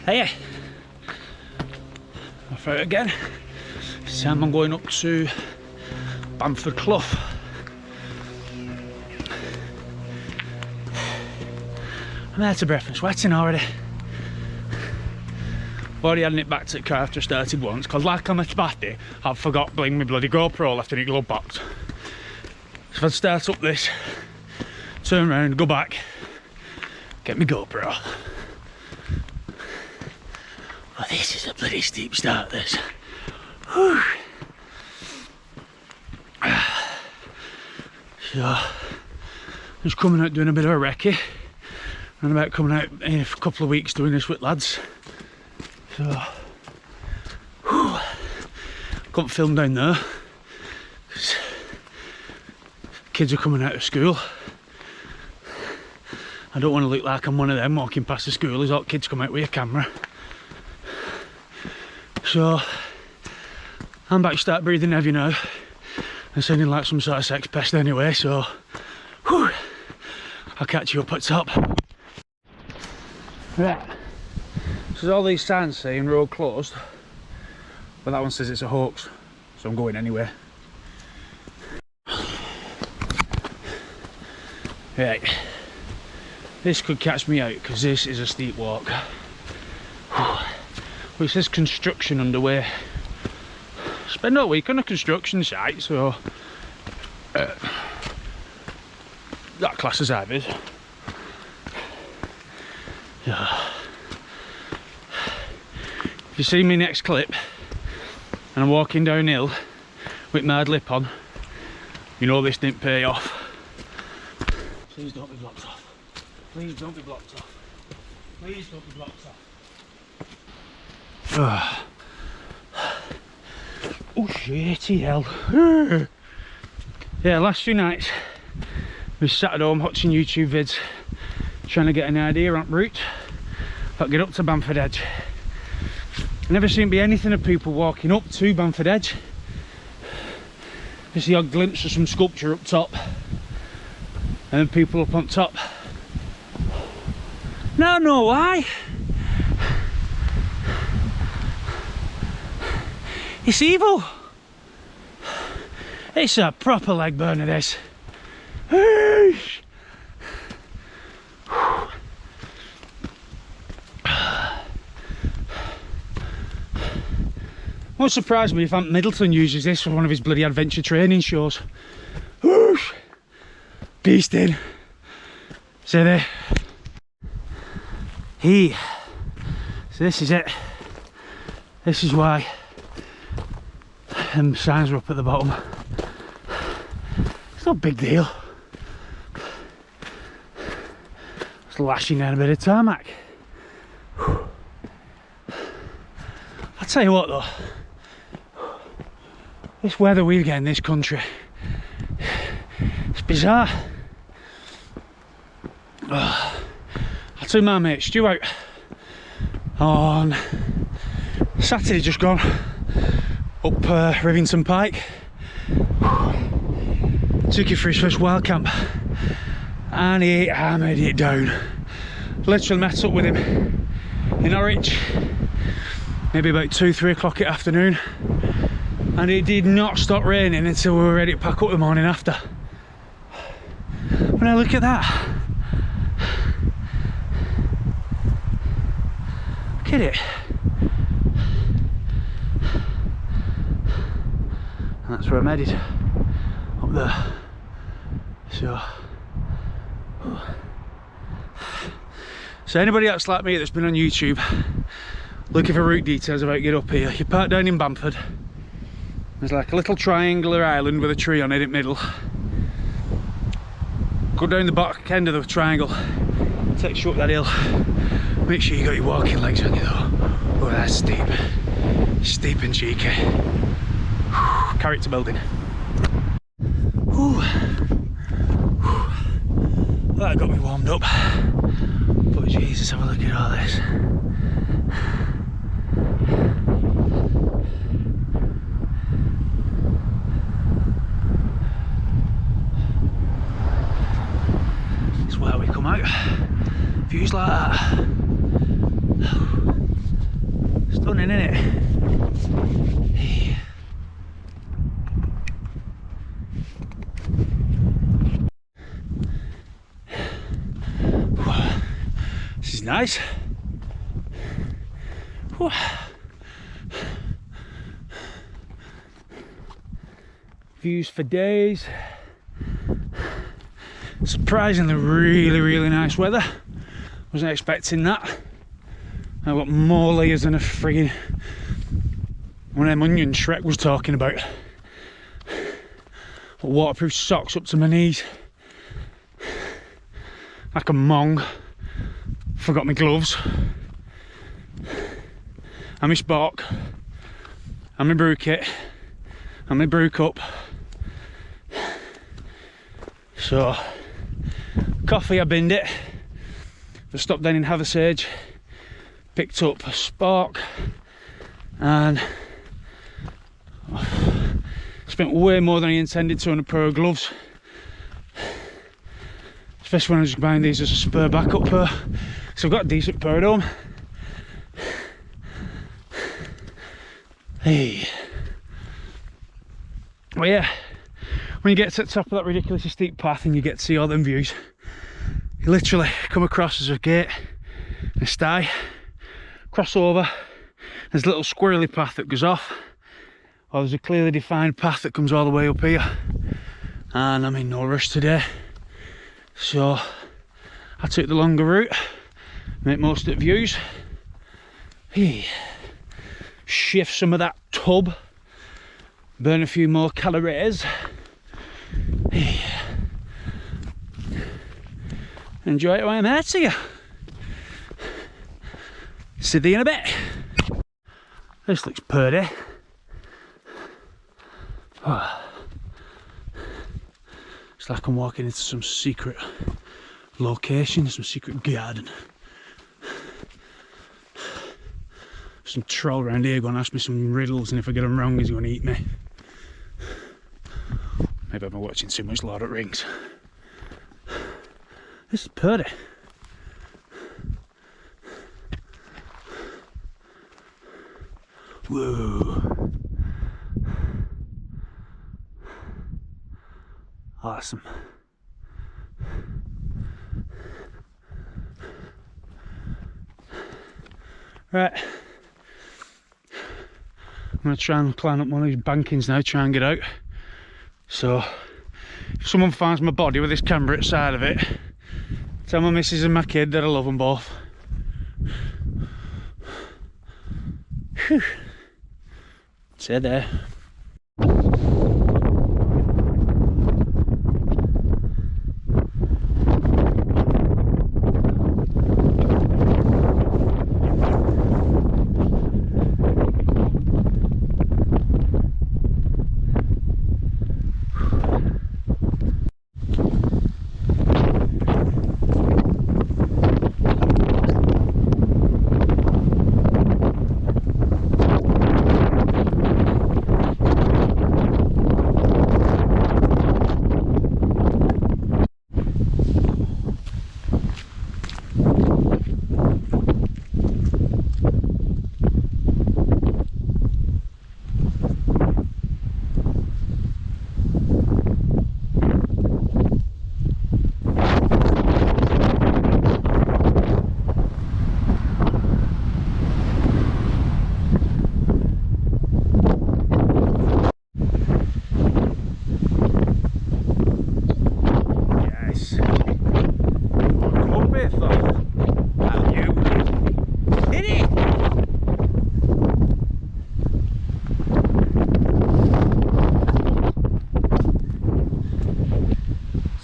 Hey, off out again. This time I'm going up to Bamford Clough. I'm out of breath and sweating already. I've already had it back to the car after I started once, because like I'm a spatty, I've forgot to bring my bloody GoPro left in the glove box. So if I start up this, turn around, go back, get my GoPro. Oh, this is a bloody steep start, this. Whew. So, just coming out doing a bit of a recce, and about coming out in a couple of weeks doing this with lads. So, whew. Couldn't film down there, because kids are coming out of school. I don't want to look like I'm one of them walking past the school as all kids come out with a camera. So I'm about to start breathing heavy now and sounding like some sort of sex pest anyway, so whew, I'll catch you up at top. Right, so there's all these signs saying road closed, but that one says it's a hoax, so I'm going anyway. Right, this could catch me out because this is a steep walk. Well, it says construction underway. Spend all week on a construction site, so that class as I is. Yeah. If you see me next clip and I'm walking downhill with my lip on, you know this didn't pay off. Please don't be blocked off. Please don't be blocked off. Please don't be blocked off. Oh shitty hell. Yeah, last few nights we sat at home watching YouTube vids, trying to get an idea on route if I could get up to Bamford Edge. I never seemed to be anything of people walking up to Bamford Edge. Just the odd glimpse of some sculpture up top and then people up on top. Now I know why. It's evil. It's a proper leg burner, this. Won't surprise me if Aunt Middleton uses this for one of his bloody adventure training shows. Beasting. See there? So this is it. This is why signs are up at the bottom. It's no big deal. Just lashing down a bit of tarmac. I'll tell you what though, this weather we get in this country, it's bizarre. I took my mate Stu out on Saturday just gone, up Rivington Pike. Took you for his first wild camp and he hammered it down. Literally met up with him in Norwich maybe about 2-3 o'clock in the afternoon, and it did not stop raining until we were ready to pack up the morning after. When I look at that, look at it. And that's where I'm headed, up there. So anybody else like me that's been on YouTube looking for route details about get up here, you park down in Bamford. There's like a little triangular island with a tree on it in the middle. Go down the back end of the triangle, takes you up that hill. Make sure you got your walking legs on you though. Oh, that's steep. Steep and cheeky. Character building. Ooh. That got me warmed up. But Jesus, have a look at all this. It's where we come out. Views like that. Stunning, isn't it? This is nice. Views for days. Surprisingly really nice weather. Wasn't expecting that. I've got more layers than a friggin' one of them onion Shrek was talking about. Waterproof socks up to my knees. Like a mong. Forgot my gloves. And my spork. And my brew kit. And my brew cup. So, coffee, I binned it. I stopped down in Hathersage. Picked up a spork. And spent way more than I intended to on a pair of gloves. Especially when I was just buying these as a spare backup pair. So I've got a decent pair at home. Hey. Well, yeah, when you get to the top of that ridiculously steep path and you get to see all them views, you literally come across as a gate, a sty, cross over, there's a little squirrely path that goes off, or there's a clearly defined path that comes all the way up here. And I'm in no rush today, so I took the longer route, make most of the views. Hey. Shift some of that tub, burn a few more calories. Hey. Enjoy it while I'm here to you. See you in a bit. This looks pretty. Oh. It's like I'm walking into some secret location, some secret garden. Some troll around here going to ask me some riddles, and if I get them wrong he's going to eat me. Maybe I've been watching too much Lord of the Rings. This is pretty. Whoa. Awesome. Right. I'm going to try and climb up one of these bankings now, try and get out. So, if someone finds my body with this camera outside of it, tell my missus and my kid that I love them both. Whew. See there.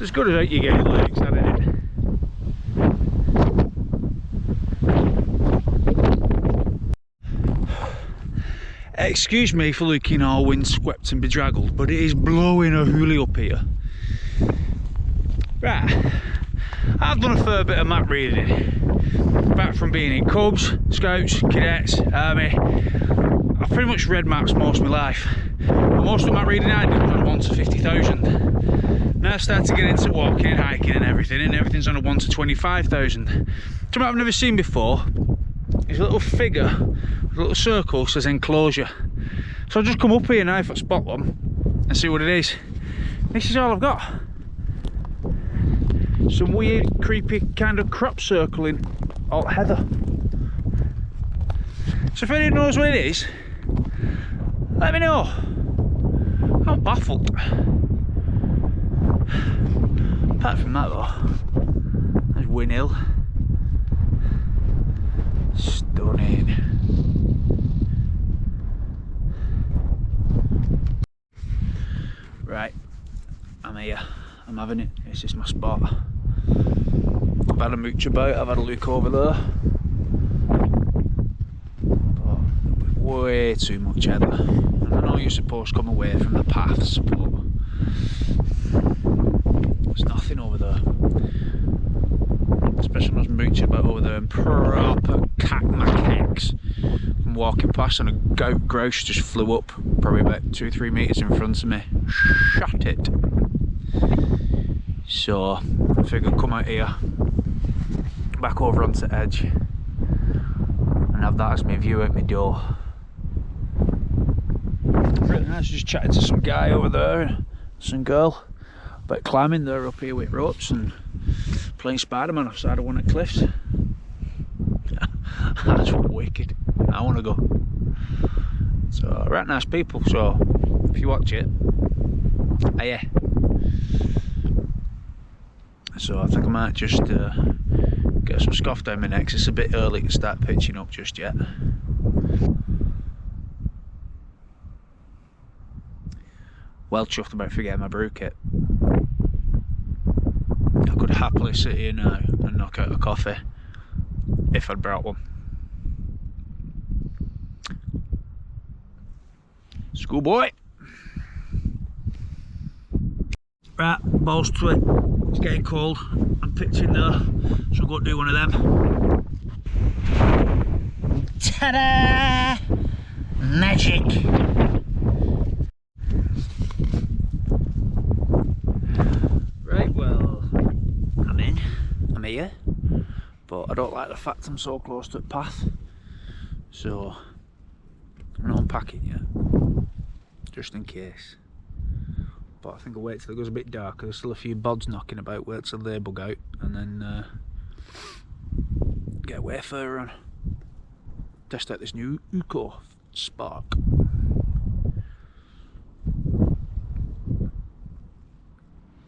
It's as good as out you get in lakes, isn't it? Excuse me for looking all windswept and bedraggled, but it is blowing a hoolie up here. Right, I've done a fair bit of map reading. Back from being in Cubs, Scouts, Cadets, Army, I've pretty much read maps most of my life. But most of the map reading I did was on 1 to 50,000. Now I started to get into walking and hiking and everything's on a 1 to 25,000. Something I've never seen before is a little figure A little circle says enclosure. So I'll just come up here now if I spot one and see what it is. This is all I've got. Some weird, creepy kind of crop circling alt heather. So if anyone knows what it is, let me know. I'm baffled. Apart from that though, there's Win Hill. Stunning. Right, I'm here. I'm having it. This is my spot. I've had a mooch about, I've had a look over there. But way too much heather. And I know you're supposed to come away from the paths, but there's nothing over there. Especially when I was mooching about over there and proper cack-macaques. I'm walking past and a goat grouse just flew up, probably about 2-3 metres in front of me. Shot it. So I figured I'd come out here, back over onto the edge, and have that as my view out my door. Really nice, just chatting to some guy over there, some girl, about climbing. They're up here with ropes and playing Spider-Man offside of one of the cliffs. That's wicked. I want to go. So, right, nice people. So, if you watch it, yeah. So I think I might just get some scoff down my neck, 'cause it's a bit early to start pitching up just yet. Well chuffed about forgetting my brew kit. I could happily sit here now and knock out a coffee if I'd brought one. Schoolboy! Right, balls to it. It's getting cold. I'm pitching there, so I'll go do one of them. Ta-da! Magic! Right, well, I'm here, but I don't like the fact I'm so close to the path, so I'm not unpacking yet, just in case. But I think I'll wait till it goes a bit darker. There's still a few bods knocking about, wait till they bug out, and then get way further on. Test out this new Uco Spark.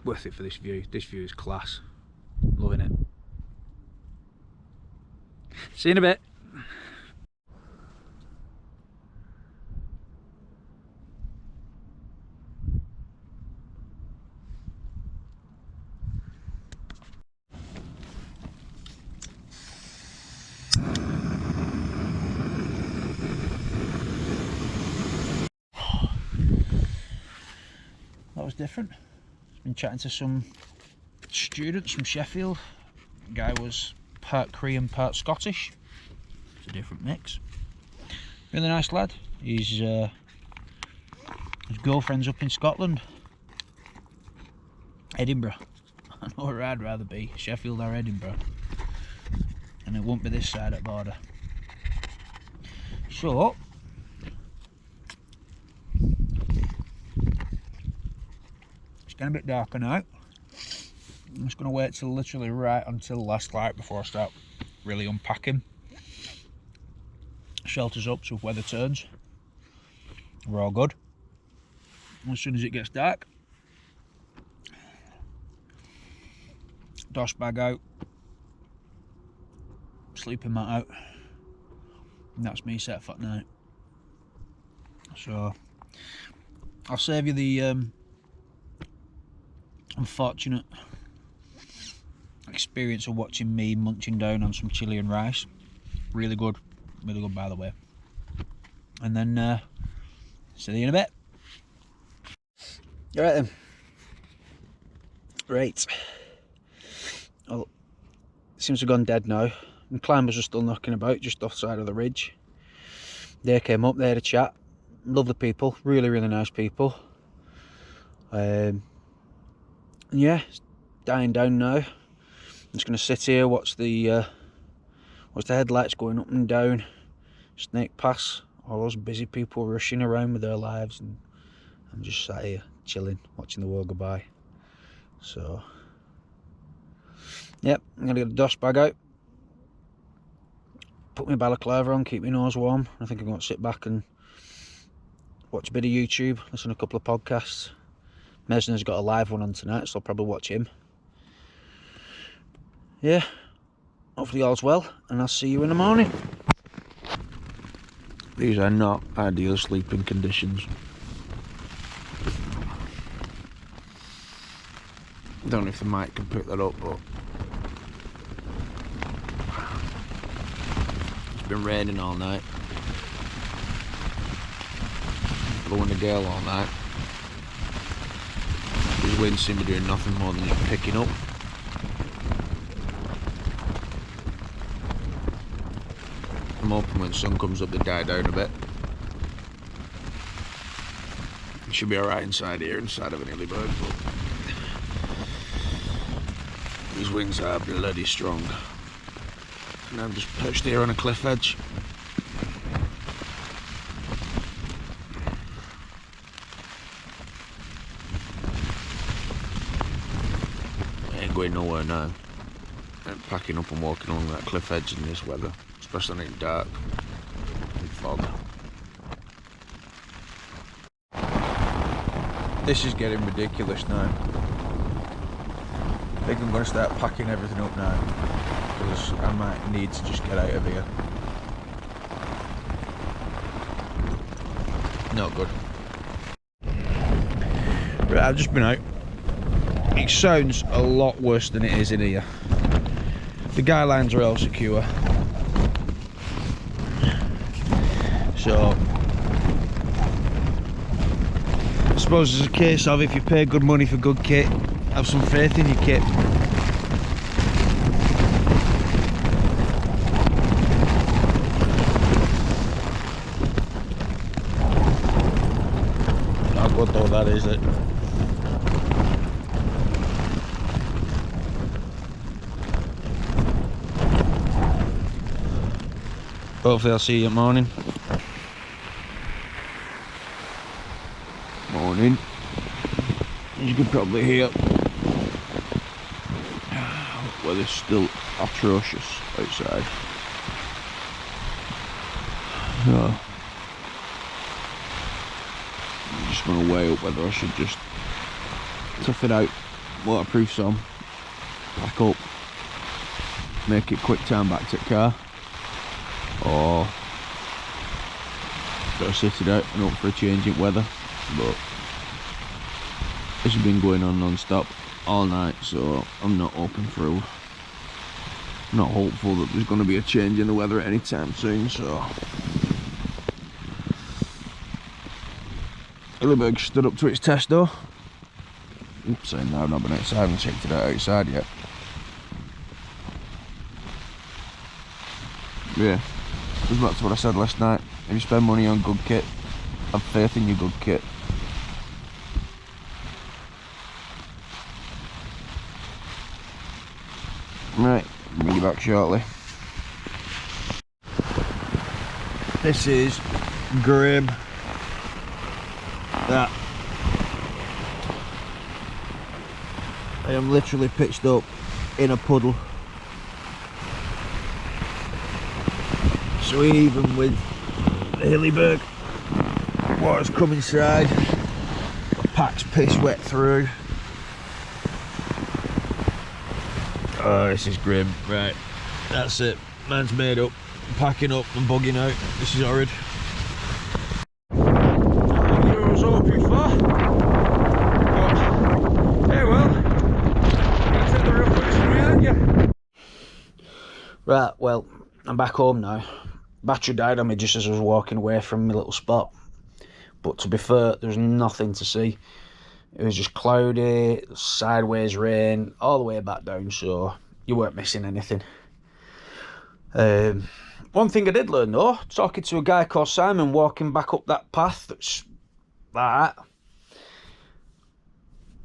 Worth it for this view. This view is class. Loving it. See you in a bit. That was different. Been chatting to some students from Sheffield. The guy was part Korean, part Scottish. It's a different mix. Really nice lad. His girlfriend's up in Scotland. Edinburgh. I know where I'd rather be, Sheffield or Edinburgh. And it won't be this side of the border. So, it's getting a bit darker now. I'm just going to wait till literally right until the last light before I start really unpacking. Shelter's up, so if weather turns, we're all good. As soon as it gets dark, dosh bag out, sleeping mat out, and that's me set for night. So I'll save you the unfortunate experience of watching me munching down on some chilli and rice. Really good by the way. And then see you in a bit. Alright then. Right. Well, it seems to have gone dead now. And climbers are still knocking about just offside of the ridge. They came up, they had a chat. Lovely people, really nice people. Yeah, it's dying down now. I'm just going to sit here, watch the headlights going up and down, Snake Pass, all those busy people rushing around with their lives, and I'm just sat here chilling, watching the world go by. So, yep, I'm gonna get a dust bag out, put my balaclava on, keep my nose warm. I think I'm going to sit back and watch a bit of YouTube, listen to a couple of podcasts. Mesner's got a live one on tonight, so I'll probably watch him. Yeah, hopefully all's well, and I'll see you in the morning. These are not ideal sleeping conditions. Don't know if the mic can pick that up, but it's been raining all night, blowing a gale all night. These winds seem to be doing nothing more than just picking up. I'm hoping when the sun comes up they die down a bit. It should be alright inside here, inside of an Hillyberg, but these winds are bloody strong. And I'm just perched here on a cliff edge. I ain't going nowhere now. I'm packing up and walking along that cliff edge in this weather, especially in dark and fog. This is getting ridiculous now. I think I'm going to start packing everything up now, because I might need to just get out of here. Not good. Right, I've just been out. It sounds a lot worse than it is in here. The guy lines are all secure. So, I suppose it's a case of, if you pay good money for good kit, have some faith in your kit. Not good though, that is it. Hopefully I'll see you in the morning. Morning. As you can probably hear, weather's still atrocious outside. So, I'm just going to weigh up whether I should just tough it out, waterproofs on, pack up, make it quick time back to the car, or go sit it out and hope for a change in weather. But this has been going on non-stop all night, so I'm not not hopeful that there's going to be a change in the weather at any time soon. So Hillyberg stood up to its test though. Oops, saying that I've not been outside and checked it out outside yet. Yeah, goes back to what I said last night. If you spend money on good kit, have faith in your good kit. Right, I'll bring you back shortly. This is grim. That I am literally pitched up in a puddle. So even with the Hillyberg, water's come inside, pack's piss wet through. Oh, this is grim. Right, that's it. Man's made up. I'm packing up and bugging out. This is horrid. I was hoping for. But, hey, well, you took the real place from me, aren't you? Right, well, I'm back home now. Battery died on me just as I was walking away from my little spot. But to be fair, there's nothing to see. It was just cloudy, sideways rain, all the way back down, so you weren't missing anything. One thing I did learn though, talking to a guy called Simon, walking back up that path that's like that.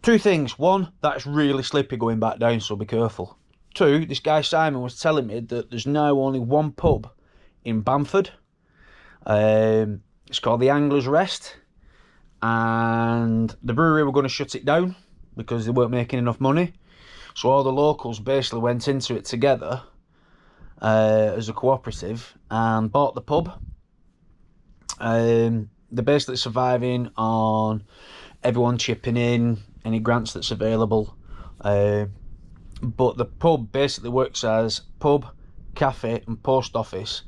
Two things. One, that's really slippy going back down, so be careful. Two, this guy Simon was telling me that there's now only one pub in Bamford, It's called the Angler's Rest, and the brewery were going to shut it down because they weren't making enough money. So all the locals basically went into it together as a cooperative and bought the pub. They're basically surviving on everyone chipping in, any grants that's available. But the pub basically works as pub, cafe and post office,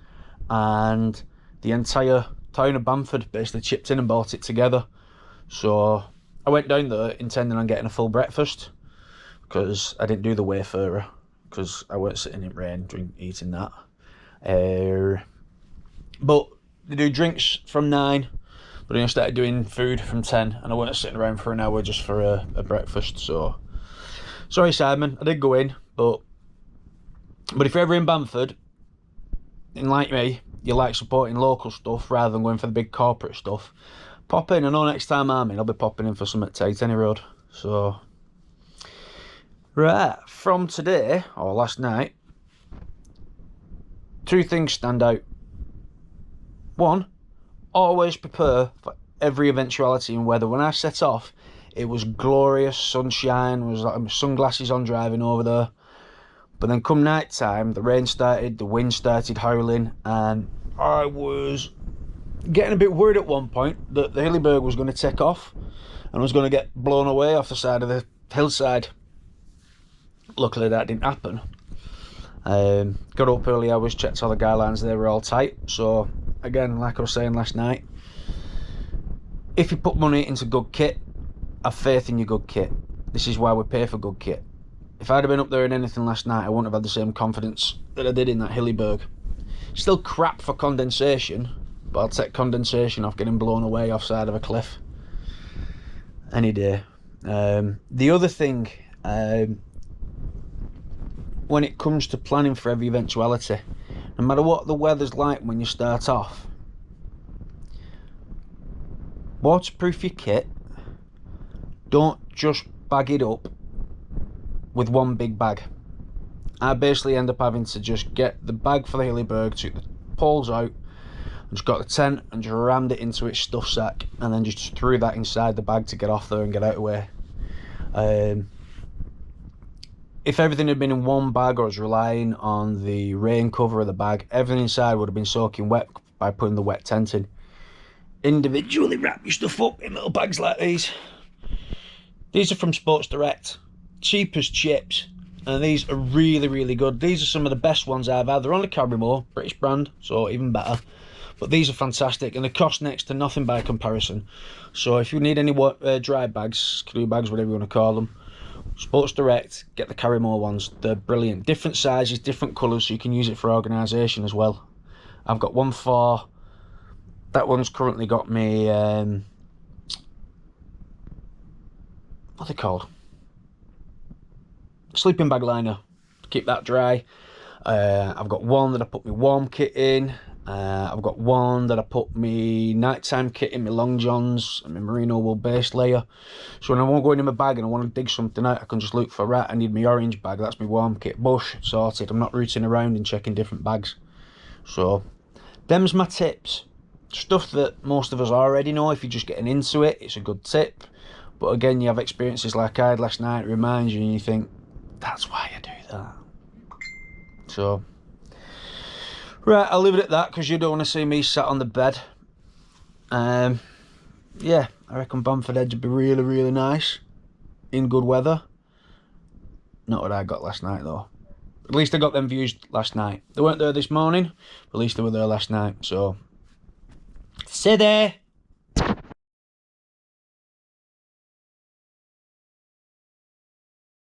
and the entire town of Bamford basically chipped in and bought it together. So I went down there intending on getting a full breakfast, because I didn't do the Wayfarer, because I weren't sitting in rain eating that. But they do drinks from 9, but then I started doing food from 10, and I weren't sitting around for an hour just for a breakfast. So sorry, Simon, I did go in, but if you're ever in Bamford, and like me, you like supporting local stuff rather than going for the big corporate stuff, pop in. I know next time I'm in, I'll be popping in for some at Tightenny Road. So right, from today, or last night, 2 things stand out. 1, always prepare for every eventuality in weather. When I set off, it was glorious, sunshine, was like sunglasses on driving over there. But then come night time, the rain started, the wind started howling, and I was getting a bit worried at one point that the Hillyberg was going to take off and was going to get blown away off the side of the hillside. Luckily that didn't happen. Got up early hours, checked all the guy lines, they were all tight. So again, like I was saying last night, if you put money into good kit, have faith in your good kit. This is why we pay for good kit. If I'd have been up there in anything last night, I wouldn't have had the same confidence that I did in that Hillyberg. Still crap for condensation, but I'll take condensation off getting blown away off side of a cliff any day. The other thing, when it comes to planning for every eventuality, no matter what the weather's like when you start off, waterproof your kit. Don't just bag it up with one big bag. I basically end up having to just get the bag for the Hillyberg, took the poles out, and just got the tent and just rammed it into its stuff sack, and then just threw that inside the bag to get off there and get out of the way. If everything had been in one bag, or I was relying on the rain cover of the bag, everything inside would have been soaking wet by putting the wet tent in. Individually wrap your stuff up in little bags like these. These are from Sports Direct, cheap as chips, and these are really, really good. These are some of the best ones I've had. They're only Carrymore, British brand, so even better. But these are fantastic, and they cost next to nothing by comparison. So if you need any dry bags, canoe bags, whatever you want to call them, Sports Direct, get the Carrymore ones. They're brilliant. Different sizes, different colours, so you can use it for organisation as well. I've got one for... That one's currently got me... what are they called? Sleeping bag liner. Keep that dry. I've got one that I put my warm kit in. I've got one that I put my nighttime kit in, my long johns and my merino wool base layer. So when I want to go in my bag and I want to dig something out, I can just look for, right, I need my orange bag, that's my warm kit. Bush, sorted. I'm not rooting around and checking different bags. So them's my tips. Stuff that most of us already know. If you're just getting into it, it's a good tip. But again, you have experiences like I had last night, it reminds you, and you think, that's why I do that. So, right, I'll leave it at that, because you don't want to see me sat on the bed. Yeah, I reckon Bamford Edge would be really, really nice in good weather. Not what I got last night, though. At least I got them views last night. They weren't there this morning, but at least they were there last night, so... See there!